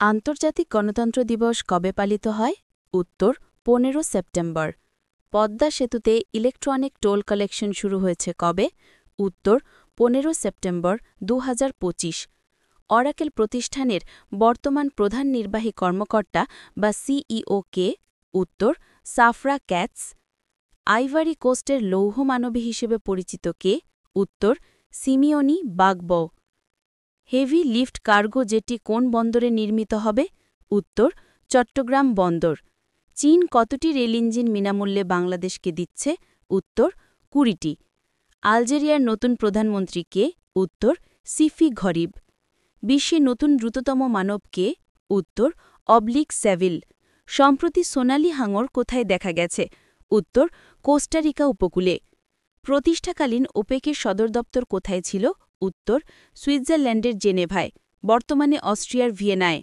আন্তর্জাতিক গণতন্ত্র দিবস কবে পালিত হয়? উত্তর ১৫ সেপ্টেম্বর। পদ্মা সেতুতে ইলেকট্রনিক টোল কালেকশন শুরু হয়েছে কবে? উত্তর ১৫ সেপ্টেম্বর ২০২৫। অরাকেল প্রতিষ্ঠানের বর্তমান প্রধান নির্বাহী কর্মকর্তা বা সিইও কে? উত্তর সাফরা ক্যাটস। আইভারি কোস্টের লৌহ মানবী হিসেবে পরিচিত কে? উত্তর সিমিওনি বাগবো। হেভি লিফট কার্গো জেটি কোন বন্দরে নির্মিত হবে? উত্তর চট্টগ্রাম বন্দর। চীন কতটি রেল ইঞ্জিন বিনামূল্যে বাংলাদেশকে দিচ্ছে? উত্তর ২০টি। আলজেরিয়ার নতুন প্রধানমন্ত্রী কে? উত্তর সিফি ঘরিব। বিশ্বে নতুন দ্রুততম মানব কে? উত্তর অবলিক সেভিল। সম্প্রতি সোনালি হাঙর কোথায় দেখা গেছে? উত্তর কোস্টারিকা উপকূলে। প্রতিষ্ঠাকালীন ওপেকের সদর দপ্তর কোথায় ছিল? উত্তর সুইজারল্যান্ডের জেনেভায়, বর্তমানে অস্ট্রিয়ার ভিয়েনায়।